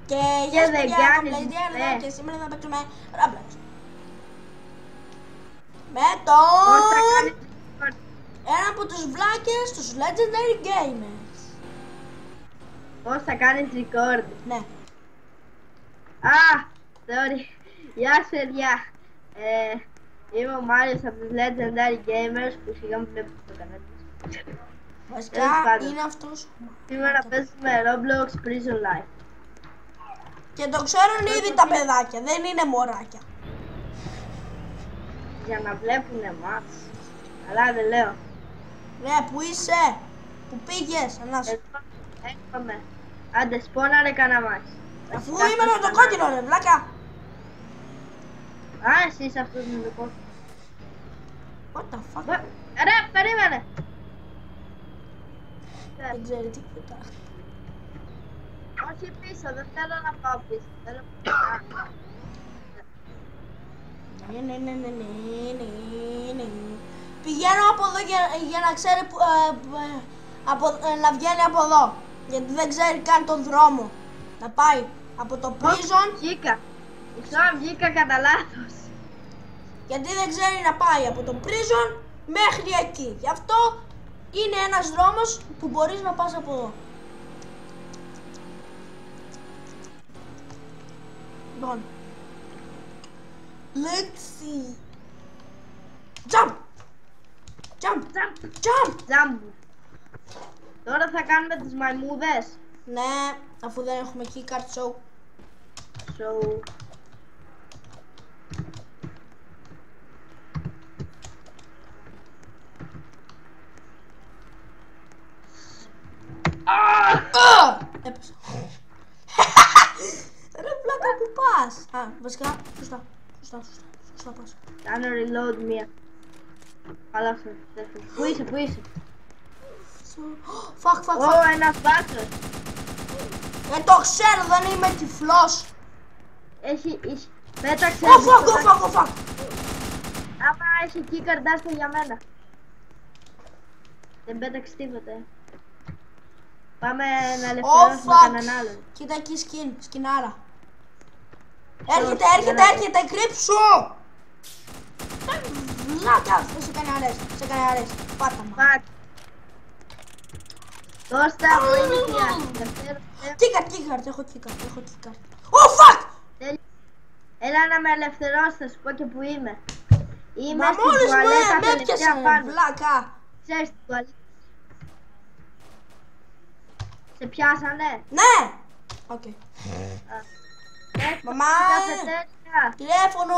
Και γεια σας παιδιά, το PlayStation και σήμερα θα παίξουμε Roblox. Με τον ένα από τους βλάκες, τους Legendary Gamers. Πώς θα κάνεις record? Ναι. Sorry. Γεια σου παιδιά. Είμαι ο Μάριος από τους Legendary Gamers που σιγά μου βλέπεις στο κανάλι μας. Βασικά είναι αυτός. Σήμερα παίζουμε Roblox Prison Life. Και το ξέρουν ήδη τα παιδάκια, δεν είναι μωράκια. Για να βλέπουν εμάς. Αλλά δεν λέω. Ρε, που είσαι, που πήγες, ανάσου. Έρχομαι. Άντε σπώναρε κανένα μάξι. Αφού είμαι με το κόκκινο ρε, βλάκα. Εσύ είσαι αυτός με το κόκκινο. What the fuck. Ρε, περίμενε. Δεν ξέρει τίποτα. Όχι πίσω, δεν θέλω να πάω πίσω. Θέλω Ναι. Πηγαίνω από εδώ για να ξέρει να βγαίνει από εδώ. Γιατί δεν ξέρει καν τον δρόμο. Να πάει από το prison. Βγήκα κατά λάθος. Γιατί δεν ξέρει να πάει από το prison μέχρι εκεί. Γι' αυτό είναι ένας δρόμος που μπορείς να πας από εδώ. Λοιπόν. Let's see. Jump! Jump! Τώρα θα κάνουμε τις μαϊμούδες. Ναι, αφού δεν έχουμε keycard show. Έπεσα. Ρε βλάκα που πας. Βασικά, σωστά πας. Κάνω reload μία. Αλλά πού είσαι. Φακ. Ένας μπάτσος. Το ξέρω, δεν είμαι τυφλός. Πέταξε. Φακ. Άμα έχει keycard άστο για μένα. Δεν πέταξε τίποτα. Πάμε να ελευθερώσουμε κανέναν άλλον. Κοίτα εκεί σκηνάρα. Έρχεται, κρύψου! Βλάκα, σε κάνει αρέσει, πάτα μου. Κώστα, βοήθεια. Keycard, έχω keycard. Fuck! Έλα να με ελευθερώσεις, θα σου πω και που είμαι. Είμαι μα στην μόλις τουαλέτα με έπιασε, βλάκα. Ξέρεις την τουαλέτα. Σε πιάσανε. Ναι! Οκ. Μαμά! Τηλέφωνο!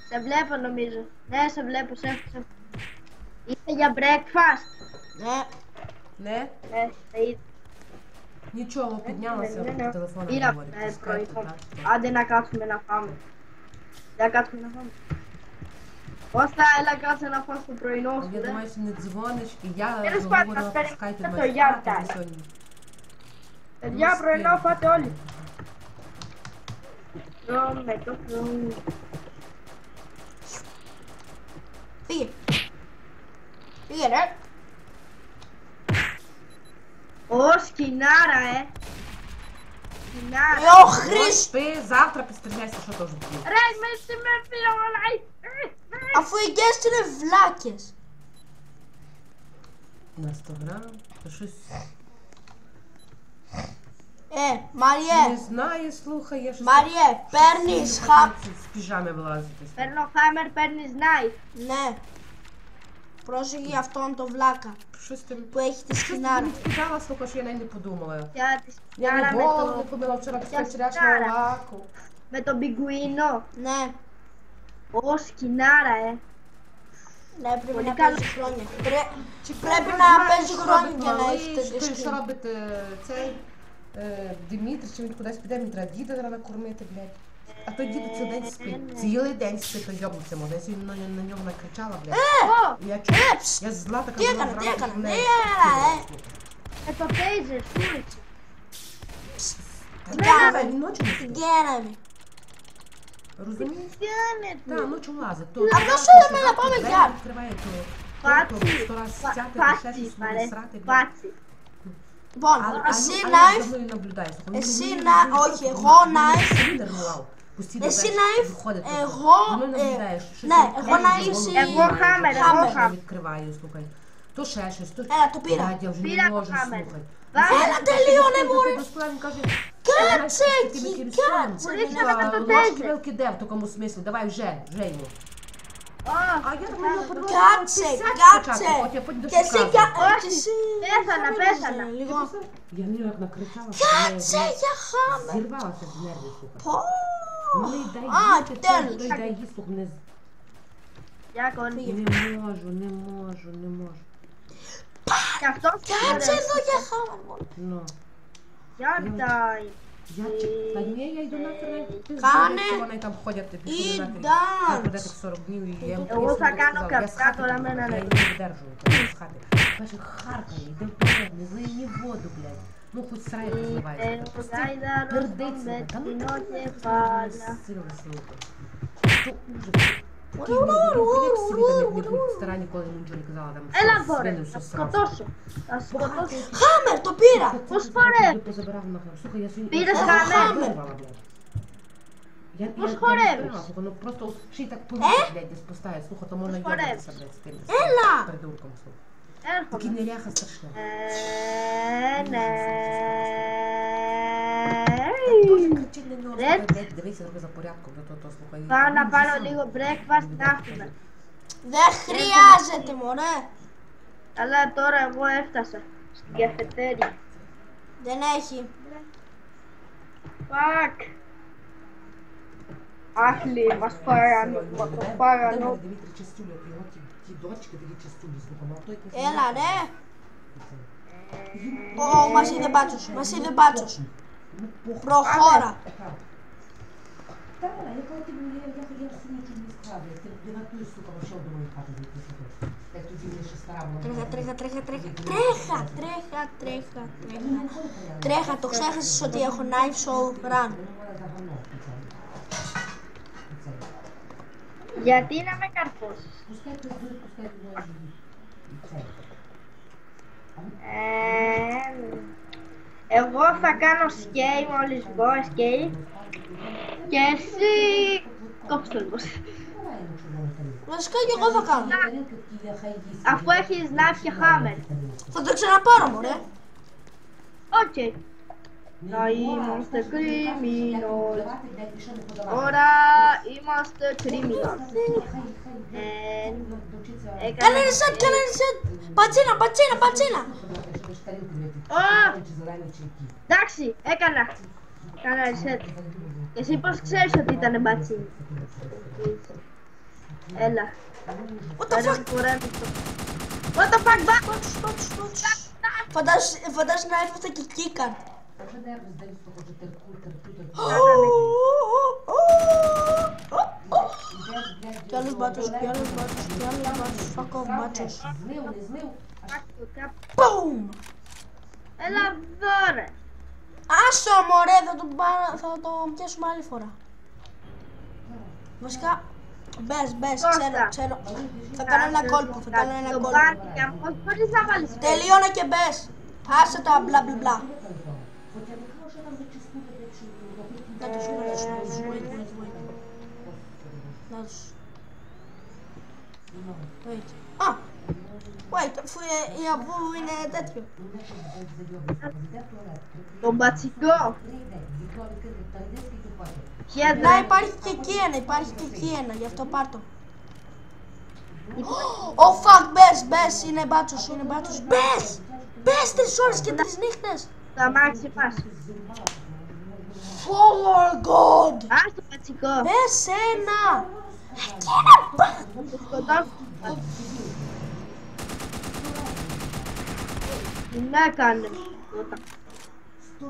Σε βλέπω νομίζω. Ναι, σε βλέπω, σε έχω. Είστε για breakfast. Ναι. Θα είδα. Нічого, піднялася по телефону Іра, говорить. άντε να κάτσουμε να φάμε. Για κάτσουμε να φάμε. Κώστα, έλα κάτσε να φας το πρωινό σου, Я думаю, що не дзвониш, і я Τέλος πάντων, говорила, ας пускайте περιμένουμε мене το Γιάννη. спати сьогодні. Παιδιά, πρωινό φάτε όλοι. Τρώμε το πρωί. Φύγε ρε. Σκηνάρα, Σκηνάρα. Ο Χρήστος. Спи, завтра підстріляйся, що теж буде. Ρε, με φύλλα. Αφού οι guest είναι βλάκες. На 100 грам, то щось... Μάριε. Не знаю, слухай, я щось... Μάριε, παίρνεις χαπ. З піжами вилазити. Παίρνω χάμερ, παίρνεις knife. Ναι. Πρόσεχε αυτόν τον βλάκα Щось ти... που έχει τη Щось ти σκηνάρα. мені сказала, слухай, що я навіть не подумала. Για τη Я σκηνάρα не με голову не το... помила вчора після Я вчорашнього скара. лаку. με τον πιγκουίνο. Ναι, Σκηνάρα, ναι, πρέπει Πολύ να καλό. παίζει χρόνια. Чи Πρέπει правда να знаєш, παίζει що χρόνια робить για να малий, έχει τέτοιο що скін. робить цей Дмитрий, чи він кудись піде, він треба діда треба накормити, блядь. А той дід цілий день спить. Цілий день спить, то йобнувся, може. Я сьогодні на нього накричала, блядь. І я чую, я зла така Τι була έκανε, τι зразу, έκανε, в τι неї έκανε, Το taser, σούρτσι. Та давай, він ночі не τι спить. κάναμε. Розумієш? Κάνετε. Так, ночі лазить. А то що до мене πάμε я? για? Відкриває то. Фаці, Сто раз фа- стяти, фаці, ще щось Маре, буде срати. блядь. фаці. Λοιπόν, εσύ knife. Εσύ όχι, εγώ knife. Εσύ knife. Εγώ. Ναι, εγώ knife. Εγώ hammer. То ще щось, то... Το πήρα. Я вже Πήρα не το можу hammer. слухати. Έλα, τελείωνε, μωρέ. Розправді каже, Катσε, катσε, катце. ложки вилки де в такому смислі, давай вже йому. А я думаю, Κάτσε, κάτσε. Και εσύ κάτσε. Πέθανα. Λίγο. Я не як накричала. Κάτσε για χάμερ. Зірвалася з нервів, слухай. Πω. Ну не дай А, їсти, τέλος. то й дай їсти, не можу. Και αυτό Κάτσε εδώ για χάμερ, μωρέ. Ну. Γιάννη. Та ні, я йду нахер, ти Кане. знаєш, вони там ходять, ти пішли І нахер. данс. Я буде так 40 днів, і я йому Εγώ поясню, θα я κάνω сказала, я з капка, хати τώρα тут, мене я не її не видержую, я з хати. Каже, харкає, йди вперед, не злий мені воду, блядь. Ну, хоч срай розливається. Пердиться, та ну ти сильно слухай. Що ужас. Такий як собі там не будь стара, ніколи нічого не казала, там Έλα що μπόρε, свинив, θα що срав. σκοτώσω. Θα σκοτώσω. Χάμερ, το πήρα. Πώς φορεύεις? Позабирав нахер. Слухай, я сьогодні... Пήρες Я хамер? вирвала, блядь. Πώς Я χορεύεις? не знала, слухай, ну просто ще й так повітря, блядь, десь поставить. Слухай, то можна Πώς йобатися, блядь, з тим. Έλα. Придурком, слухай. Такий Έρχομαι. неряха страшна. Ναι. Дуже кричить на нього, Ред. слухай, блядь, дивися за порядком, то, слухай. Πάω να πάρω λίγο breakfast να έρθουμε. Δεν χρειάζεται, μωρέ. Αλλά τώρα εγώ έφτασα στην καφετέρια. Δεν έχει. Fuck. Άχλη, μας πάρανε. Μας το πάρανε. Дмитрий Частюля, його ті дочки, такі частюлі, слухай, ну а той якийсь... Έλα, ρε. Ω, μας είδε μπάτσος, μας είδε μπάτσος. Προχώρα. Та, я коли ти я всю ніч не складаю, ти на ту, сука, вообще думаю, хату зайти сюди. Як тоді мені ще стара була. Τρέχα, τρέχα, τρέχα, τρέχα. Τρέχα, τρέχα, τρέχα, τρέχα. Τρέχα, το ξέχασες ότι έχω knife so run. Γιατί να με καρφώσεις. Εγώ θα κάνω skate μόλις βγω, skate. Και εσύ κόψτε λίγο. Βασικά και εγώ θα κάνω. Αφού έχεις knife και hammer. Θα το ξαναπάρω, μωρέ. Οκ. Να είμαστε criminals. Τώρα είμαστε criminals. Κάνε reset, κάνε reset. Πατσίνα, πατσίνα, πατσίνα. Εντάξει, έκανα. Κάνα reset. Εσύ πώς ξέρεις ότι ήταν μπατσίνη. Έλα. What the fuck. What the fuck, back. Φαντάζεσαι να έφτασε και κίκαν. Κι άλλος μπάτσος, κι άλλος μπάτσος, κι άλλος μπάτσος. Fuck off, μπάτσος. Boom! Έλα εδώ ρε. Άσο, μωρέ, θα το πιάσουμε άλλη φορά. Βασικά, μπες, ξέρω. Θα κάνω ένα κόλπο, θα κάνω ένα κόλπο. Πώς μπορείς να βάλεις. Τελείωνα και μπες. Άσε τα μπλα μπλα μπλα. Να τους wait. Α, wait, αφού είναι τέτοιο. Το μπατσικό. Να υπάρχει και εκεί ένα, γι' αυτό πάρ' το. Ω, fuck, μπες, είναι μπάτσος, Μπες 3 ώρες και 3 νύχτες. Το αμάξι πας. Oh my god. Ας το μπατσικό. Μπες ένα. Εκείνα μπα. Το σκοτώσω. Τι να έκανες.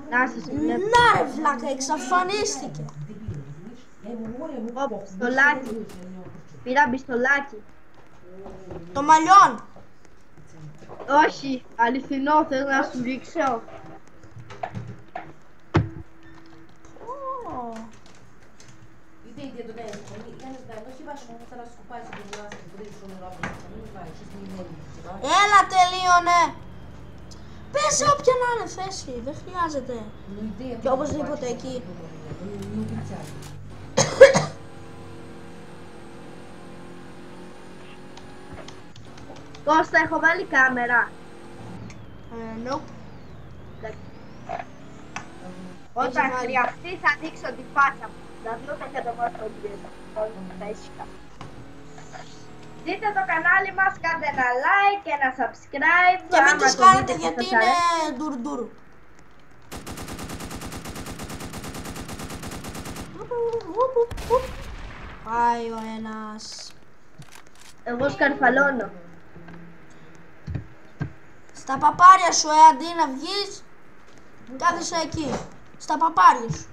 Να σας βλέπω. Να ρε βλάκα, εξαφανίστηκε. Ω, πιστολάκι. Πήρα πιστολάκι. Το μαλλιόν. Όχι, αληθινό, θέλω να σου δείξω. Іди до неї, я не знаю, ну хіба що вона зараз купається, будь ласка, буде, що не робить, не знаю, щось не вміє. Έλα, τελείωνε. Πες όποια να είναι, θέση, δεν χρειάζεται. Ну, Και οπωσδήποτε εκεί. Κώστα, έχω βάλει κάμερα. Nope. Όταν βάλει. χρειαστεί θα δείξω τη φάτσα μου. Να δούμε και το μάθω φυσικά. Δείτε το κανάλι μας, κάντε ένα like και ένα subscribe. Και μην άμα τους το κάνετε δείτε και γιατί σας είναι αρέσει. ντουρντούρ. Πάει ο ένας. Εγώ σκαρφαλώνω. Στα παπάρια σου, αντί να βγεις, κάθεσαι εκεί. Στα παπάρια σου.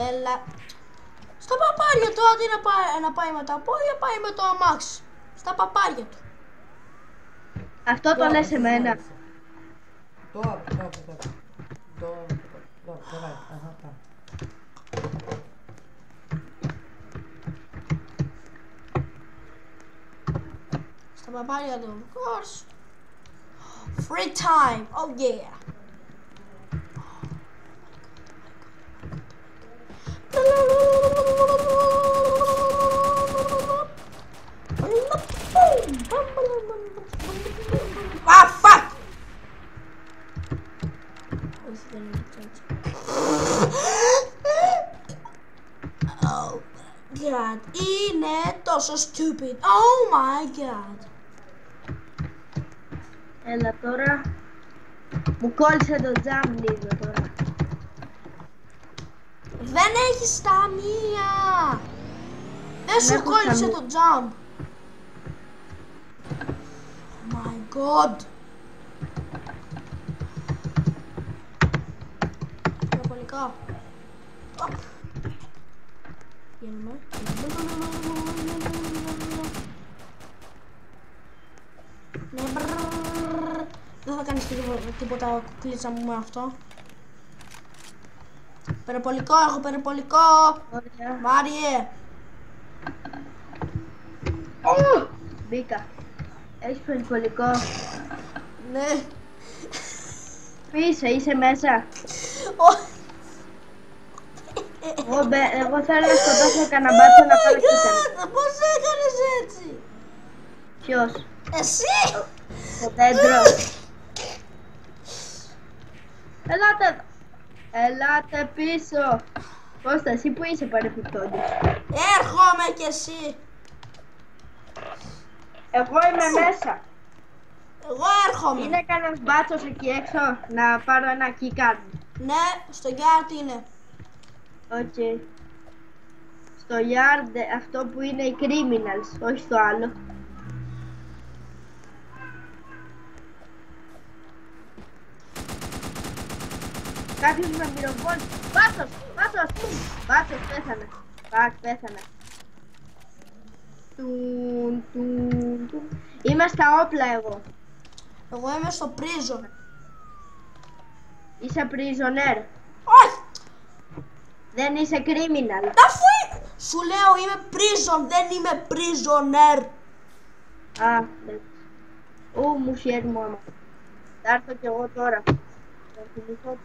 Έλα. Στα παπάρια του, αντί να πάει με τα πόδια, πάει με το αμάξι. Στα παπάρια του. Αυτό το λες εμένα. Давай, ага, так. Στα παπάρια του, of course. Free time, oh yeah. Ah, fuck! Oh god, είναι τόσο stupid. Oh my god. Έλα τώρα. Μου κόλλησε το jump λίγο τώρα. Δεν έχει σταμία. Δεν σου έχω κόλλησε σταμία. το jump. Oh my god. Παραπολικά. Γίνουμε. Ναι, δεν θα κάνεις τίποτα κουκλίτσα μου με αυτό. Περιπολικό, έχω περιπολικό. Ωραία. Μάριε. Μπήκα. Έχεις περιπολικό. Ναι. Είσαι μέσα. Oh Εγώ θέλω να σκοτώσω κανένα μπάτσο να πάρω κοίτανα. πώς έκανες έτσι? Ποιος? Εσύ! Το δέντρο. Ελάτε εδώ. Ελάτε πίσω. Κώστα, εσύ που είσαι παρεπιπτόντως? Έρχομαι κι εσύ. Εγώ είμαι μέσα. Εγώ έρχομαι. Είναι κανένας μπάτσος εκεί έξω να πάρω ένα keycard? Ναι, στο yard είναι. Οκ. Στο yard αυτό που είναι οι criminals, όχι στο άλλο. Κάποιος με πυροβόλησε. Μπάτσος! Μπάτσος! Μπάτσος, πέθανε. Πακ, πέθανε. Είμαι στα όπλα εγώ. Εγώ είμαι στο prison. Είσαι prisoner. Όχι! Δεν είσαι criminal. Αφού σου λέω είμαι prison, δεν είμαι prisoner. Α, εντάξει. Μου έχει έτοιμο άμα. Θα έρθω κι εγώ τώρα. Θα θυμηθώ.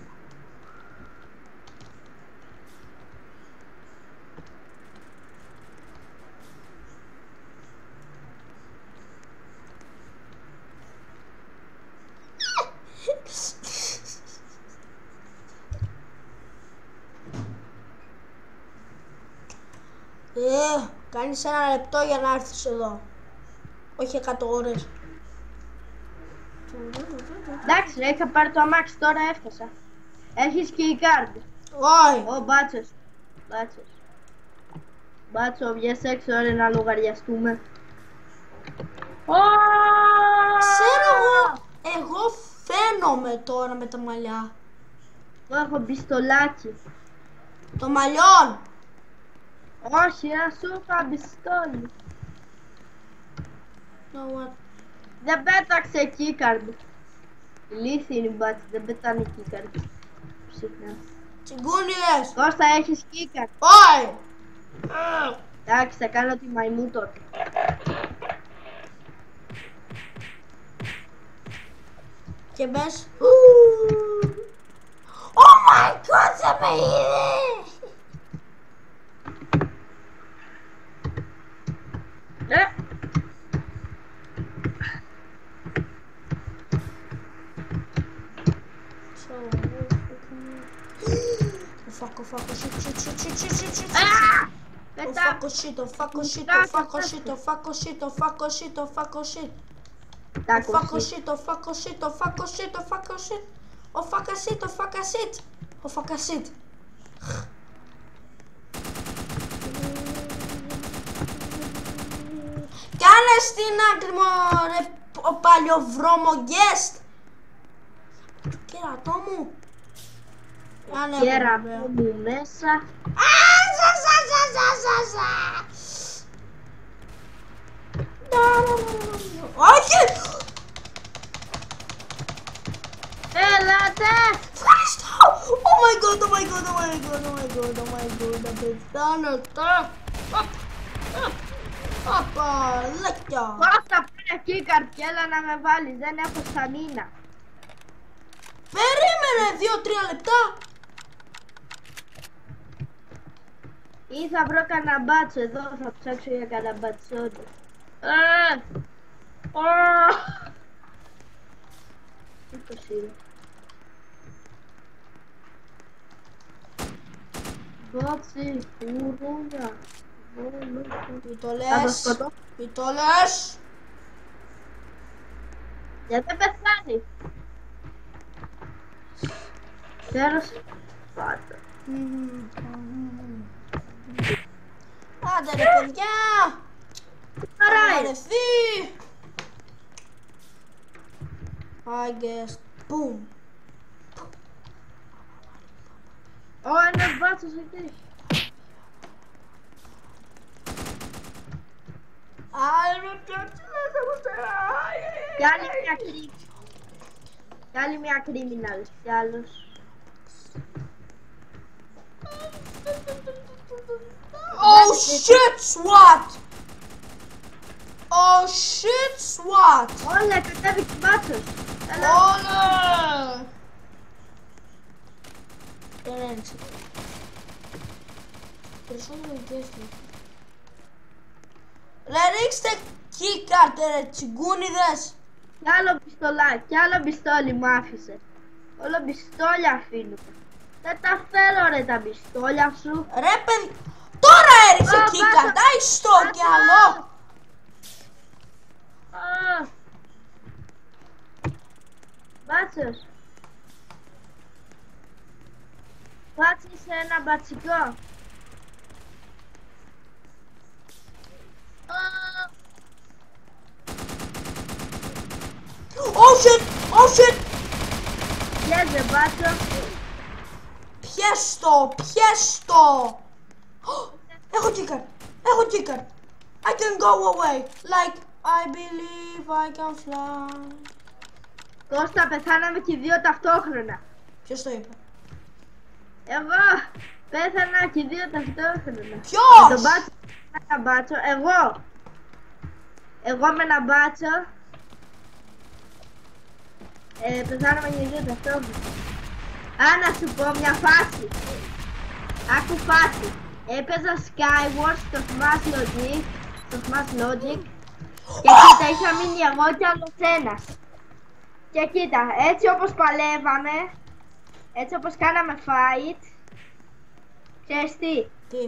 Κάνεις 1 λεπτό για να έρθεις εδώ. Όχι 100 ώρες. Εντάξει ρε, είχα πάρει το αμάξι, τώρα έφτασα. Έχεις keycard? Όχι. Ω, μπάτσος. Μπάτσος. Μπάτσο, βγες έξω ρε να λογαριαστούμε. Ξέρω εγώ φαίνομαι τώρα με τα μαλλιά. Εγώ έχω πιστολάκι. Το μαλλιόν. Όχι, ένα σου είχα πιστόλι. No, what? Δεν πέταξε keycard. Ηλίθιοι είναι οι μπάτσοι, δεν πετάνε keycard. Συχνά. Τσιγκούνιδες. Κώστα, έχεις keycard? Όχι. Εντάξει, θα κάνω τη μαϊμού τότε. Και μπες. Oh my god, θα με είδε! Fuck, shit. Κάνε στην άκρη μου, ρε, ο παλιοβρώμο guest. Κερατό μου. Κερατό μου μέσα. Όχι! Έλατε! Ευχαριστώ! Oh my god, oh my god, oh my god, oh my god, oh my god, να πεθάνω τώρα. Απα, λέκια. Πώς θα πάνε εκεί η καρκέλα να με βάλεις, δεν έχω σταμίνα. Περίμενε 2-3 λεπτά. Ή θα βρω κανένα μπάτσο εδώ, θα ψάξω για κανένα μπατσόνι. Πώς είναι. Μπάτσι, φουρούνα. Μη το λες, μη το λες. Γιατί δεν πεθάνει. Τέλος πάντων. Άντε ρε παιδιά. Παράει. Αρεθεί. I guess. Boom. Ένας μπάτσος εκεί. Κι άλλη μια κρίμιναλ. Κι άλλη μια κρίμιναλ. Κι άλλος. Oh shit, SWAT! Oh shit, SWAT! Όλα κατέβηκε μπάτσος. Όλα! Δεν ένιξε. Περισσότερο εγκέφαλο. Ρε ρίξτε κίκαρτε ρε τσιγκούνιδες. Κι άλλο πιστολάκι, κι άλλο πιστόλι μου άφησε. Όλο πιστόλια αφήνω. Δεν τα θέλω ρε τα πιστόλια σου. Ρε παιδί, τώρα έριξε κίκαρτα, ιστό κι άλλο. Μπάτσος. Μπάτσισε ένα μπατσικό. Oh shit, oh shit. Πιέζε μπάτσο. Πιες το. Έχω κίκαρ, έχω κίκαρ. I can go away, like I believe I can fly. Κώστα, πεθάναμε και οι δύο ταυτόχρονα. Ποιος το είπε? Εγώ πέθανα και οι δύο ταυτόχρονα. Ποιος? Με τον μπάτσο, με ένα μπάτσο, εγώ με ένα μπάτσο. Πεθάναμε και οι δύο ταυτόχρονα. Να σου πω μια φάση. Άκου φάση. Έπαιζα Skyward στο Smash Logic. Και κοίτα, είχα μείνει εγώ κι άλλος ένας. Και κοίτα, έτσι όπως παλεύαμε, έτσι όπως κάναμε fight, ξέρεις τι? Τι?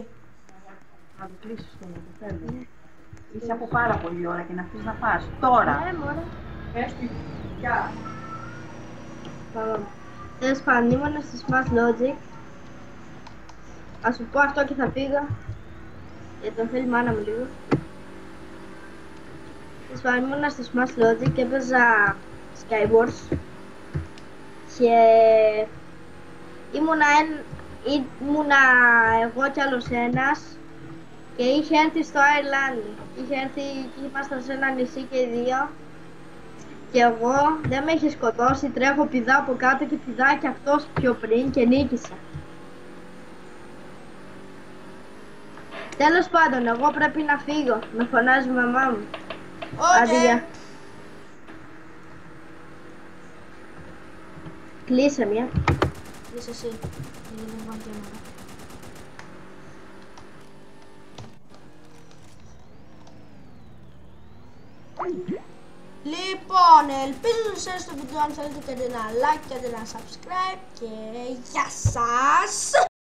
Να το κλείσεις το να το θέλω. Είσαι από πάρα πολλή ώρα και να αφήσεις να πας. Τώρα. Ναι, μωρέ. Πες γεια. Πάμε. Τέλος πάντων, ήμουν στο Smash Logic. Ας σου πω αυτό και θα πήγα. Γιατί το θέλει η μάνα μου λίγο. Τέλος πάντων, ήμουν στο Smash Logic και έπαιζα Skywars. Και ήμουνα εγώ κι άλλος ένας. Και είχε έρθει στο Ireland. Είχε έρθει και ήμασταν σε ένα νησί και οι δύο. Και εγώ δεν με είχε σκοτώσει, τρέχω πηδά από κάτω και πηδά και αυτός πιο πριν και νίκησα. Τέλος πάντων, εγώ πρέπει να φύγω, με φωνάζει η μαμά μου. Άντε, γεια. Κλείσε μία. Είσαι εσύ. Είναι βαγγέλα. Λοιπόν, ελπίζω να σας άρεσε το βίντεο. Αν θέλετε κάντε ένα like, κάντε ένα subscribe και γεια σας!